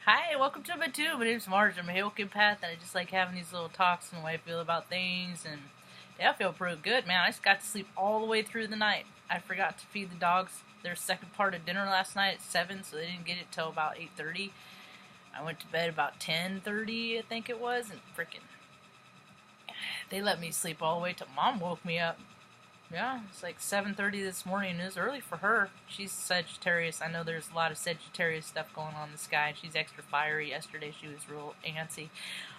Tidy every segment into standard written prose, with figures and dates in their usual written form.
Hi, welcome to my tube. My name's Marge. I'm a Empath, and I just like having these little talks and the way I feel about things. And yeah, I feel pretty good, man. I just got to sleep all the way through the night. I forgot to feed the dogs their second part of dinner last night at 7, so they didn't get it till about 8:30. I went to bed about 10:30, I think it was, and freaking, they let me sleep all the way till Mom woke me up. Yeah, it's like 7:30 this morning. It was early for her. She's Sagittarius. I know there's a lot of Sagittarius stuff going on in the sky. She's extra fiery. Yesterday she was real antsy.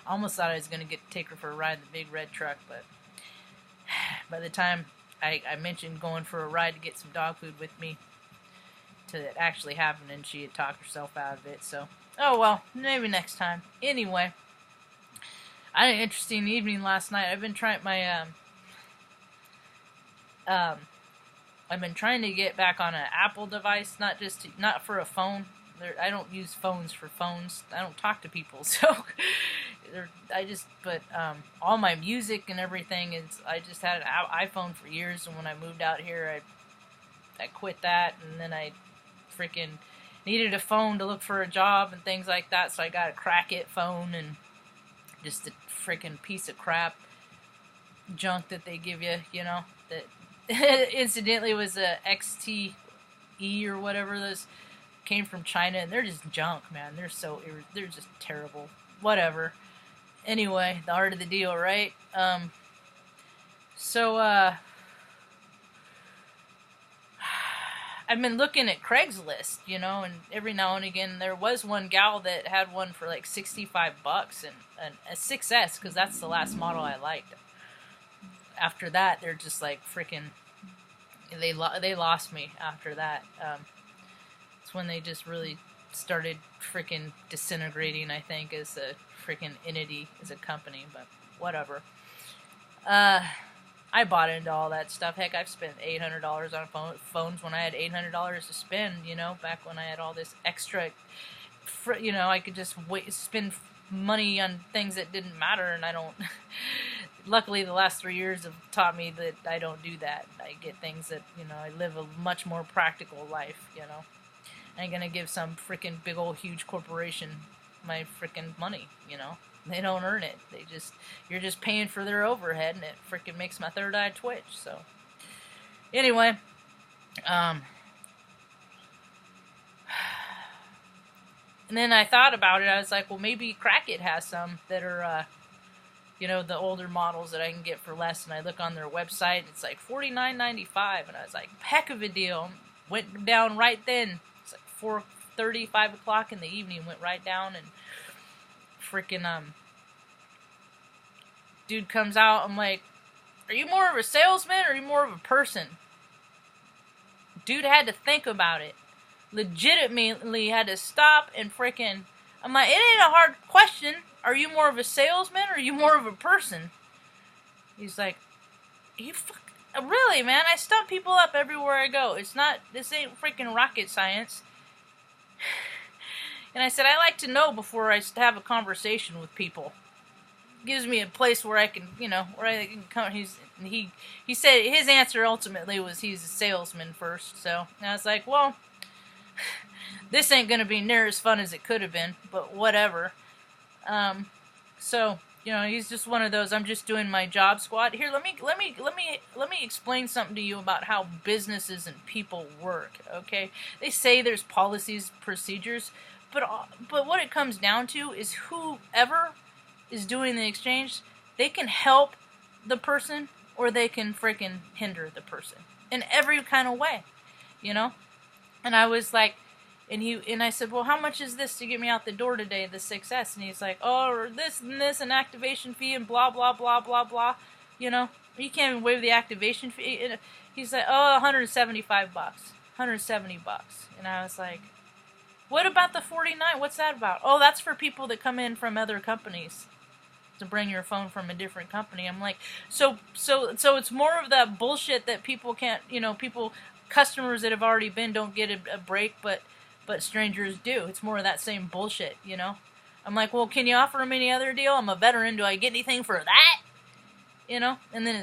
I almost thought I was going to get to take her for a ride in the big red truck, but by the time I mentioned going for a ride to get some dog food with me to it actually happening, she had talked herself out of it. So, oh well, maybe next time. Anyway, I had an interesting evening last night. I've been trying um, I've been trying to get back on an Apple device, not for a phone. I don't use phones for phones. I don't talk to people, so but all my music and everything is. I just had an iPhone for years, and when I moved out here, I quit that, and then I freaking needed a phone to look for a job and things like that, so I got a crack it phone and just a freaking piece of crap junk that they give you, that incidentally was a XTE or whatever. Those came from China, and they're just junk, man. They're just terrible. Whatever. Anyway, the art of the deal, right? So I've been looking at Craigslist, and every now and again there was one gal that had one for like $65 and a 6S, because that's the last model I liked. After that, they're just like freaking. They lost me after that. It's when they just really started freaking disintegrating, I think, as a freaking entity, as a company. But whatever. I bought into all that stuff. Heck, I've spent $800 on phones when I had $800 to spend. Back when I had all this extra. I could just spend money on things that didn't matter, and I don't. Luckily, the last 3 years have taught me that I don't do that. I get things that, I live a much more practical life, I ain't gonna give some freaking big old huge corporation my freaking money, They don't earn it. You're just paying for their overhead, and it freaking makes my third eye twitch, so. Anyway, and then I thought about it. I was like, well, maybe Crackit has some that are, the older models that I can get for less, and I look on their website, and it's like $49.95, and I was like, heck of a deal. Went down right then. It's like 4:30, 5 o'clock in the evening, went right down, and freaking, dude comes out. I'm like, are you more of a salesman, or are you more of a person? Dude had to think about it. Legitimately had to stop and freaking, I'm like, it ain't a hard question. Are you more of a salesman, or are you more of a person? He's like, really, man? I stump people up everywhere I go. This ain't freaking rocket science. And I said, I like to know before I have a conversation with people. It gives me a place where I can, where I can come. He said his answer ultimately was he's a salesman first. So I was like, well, this ain't gonna be near as fun as it could have been, but whatever. So he's just one of those. I'm just doing my job squad. Here, let me explain something to you about how businesses and people work. Okay, they say there's policies, procedures, but what it comes down to is whoever is doing the exchange, they can help the person or they can freaking hinder the person in every kind of way, And I was like. And I said, well, how much is this to get me out the door today, the 6S? And he's like, oh, this and this, and activation fee, and blah, blah, blah, blah, blah. You can't even waive the activation fee. And he's like, oh, $175. $170. And I was like, what about the 49? What's that about? Oh, that's for people that come in from other companies to bring your phone from a different company. I'm like, so it's more of that bullshit that people can't, customers that have already been don't get a break, but strangers do. It's more of that same bullshit, I'm like, well, can you offer him any other deal? I'm a veteran. Do I get anything for that? And then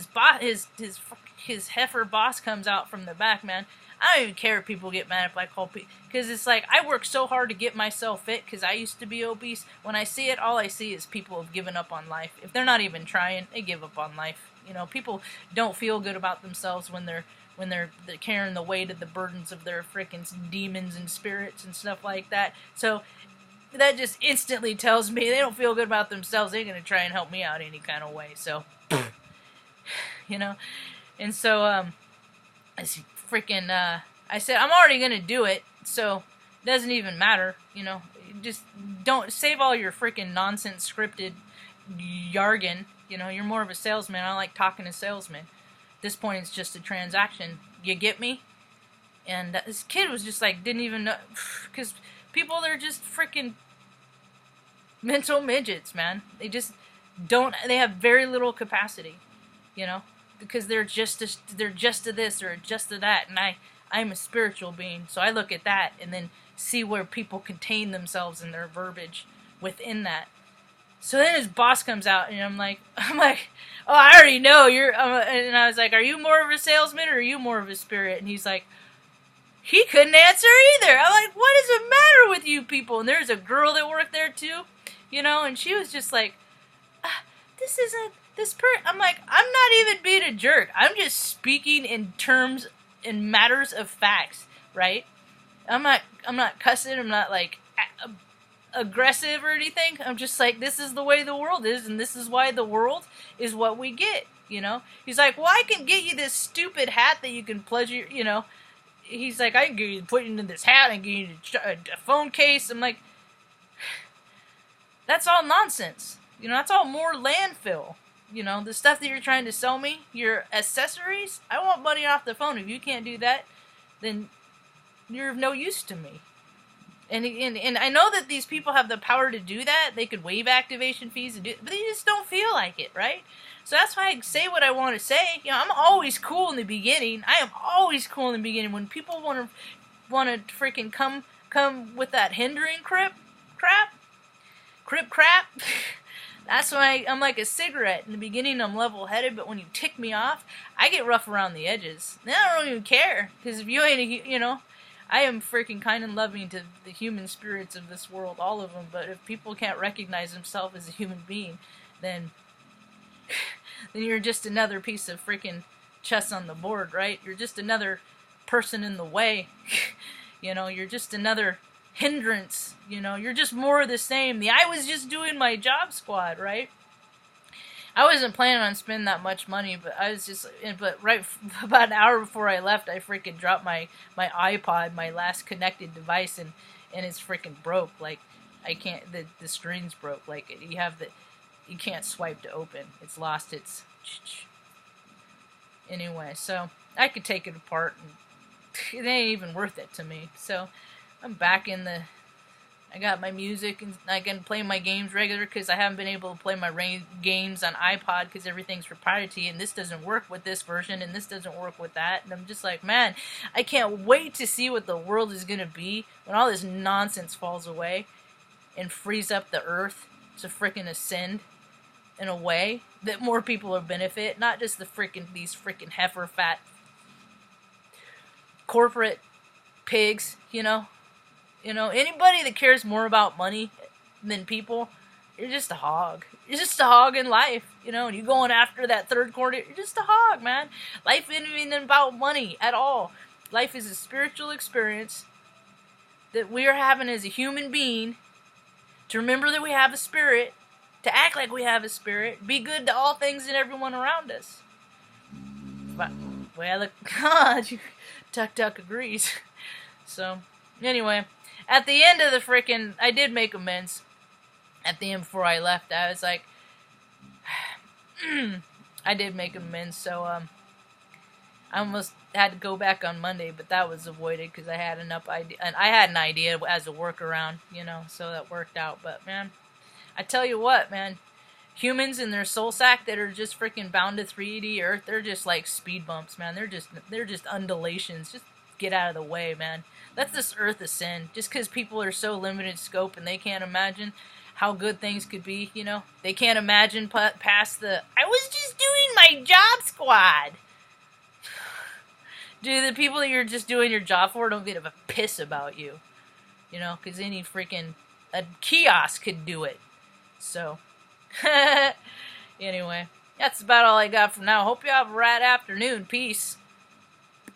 his heifer boss comes out from the back, man. I don't even care if people get mad if I call people, because it's like, I work so hard to get myself fit, because I used to be obese. When I see it, all I see is people have given up on life. If they're not even trying, they give up on life. You know, people don't feel good about themselves when they're carrying the weight of the burdens of their freaking demons and spirits and stuff like that. So that just instantly tells me they don't feel good about themselves. They're gonna try and help me out any kind of way. So, you know, and so I said I'm already gonna do it, so it doesn't even matter. You know, just don't save all your freaking nonsense scripted jargon. You know, you're more of a salesman. I like talking to salesmen. At this point, it's just a transaction. You get me? And this kid was just like, didn't even know, because people, they're just freaking mental midgets, man. They just don't, they have very little capacity, you know, because they're just to this or just to that. And I'm a spiritual being, so I look at that and then see where people contain themselves in their verbiage within that. So then his boss comes out, and I'm like, oh, I already know you're. And I was like, are you more of a salesman or are you more of a spirit? And he's like, he couldn't answer either. I'm like, what is the matter with you people? And there's a girl that worked there too, you know, and she was just like, this isn't this I'm like, I'm not even being a jerk. I'm just speaking in matters of facts, right? I'm not cussing. I'm not like aggressive or anything. I'm just like, this is the way the world is, and this is why the world is what we get, you know. He's like, well, I can get you this stupid hat that you can pleasure, you know. He's like, I can get you put into this hat and get you a phone case. I'm like, that's all nonsense, you know. That's all more landfill, you know. The stuff that you're trying to sell me, your accessories, I want money off the phone. If you can't do that, then you're of no use to me. And I know that these people have the power to do that. They could waive activation fees and do it, but they just don't feel like it, right? So that's why I say what I want to say. You know, I'm always cool in the beginning. I am always cool in the beginning. When people want to freaking come with that hindering crap, that's why I'm like a cigarette. In the beginning, I'm level-headed, but when you tick me off, I get rough around the edges. Then I don't even care, because if you ain't, you know, I am freaking kind and loving to the human spirits of this world, all of them, but if people can't recognize themselves as a human being, then you're just another piece of freaking chess on the board, right? You're just another person in the way. You know, you're just another hindrance, you know, you're just more of the same. I was just doing my job squad, right? I wasn't planning on spending that much money, but right about an hour before I left, I freaking dropped my iPod, my last connected device, and it's freaking broke. Like, I can't, the screen's broke. Like, you can't swipe to open. It's lost its, anyway, so I could take it apart, and it ain't even worth it to me. So I'm back I got my music, and I can play my games regular, because I haven't been able to play my games on iPod because everything's proprietary, and this doesn't work with this version, and this doesn't work with that. And I'm just like, man, I can't wait to see what the world is going to be when all this nonsense falls away and frees up the earth to freaking ascend in a way that more people will benefit, not just these freaking heifer fat corporate pigs, you know. You know, anybody that cares more about money than people, you're just a hog. You're just a hog in life, you know, and you going after that third quarter, you're just a hog, man. Life isn't even about money at all. Life is a spiritual experience that we are having as a human being, to remember that we have a spirit, to act like we have a spirit, be good to all things and everyone around us. But, well, God, Tuck agrees. So, anyway, at the end of the freaking, I did make amends. At the end before I left, I was like, I did make amends, so I almost had to go back on Monday, but that was avoided because I had an idea as a workaround, you know, so that worked out. But man, I tell you what, man, humans in their soul sack that are just freaking bound to 3D Earth, they're just like speed bumps, man. They're just undulations. Just get out of the way, man. Let this earth ascend. Just because people are so limited scope and they can't imagine how good things could be, you know, they can't imagine past I was just doing my job squad. Do the people that you're just doing your job for don't give a piss about you. You know, because any freaking a kiosk could do it. So, anyway, that's about all I got for now. Hope you have a rad afternoon. Peace.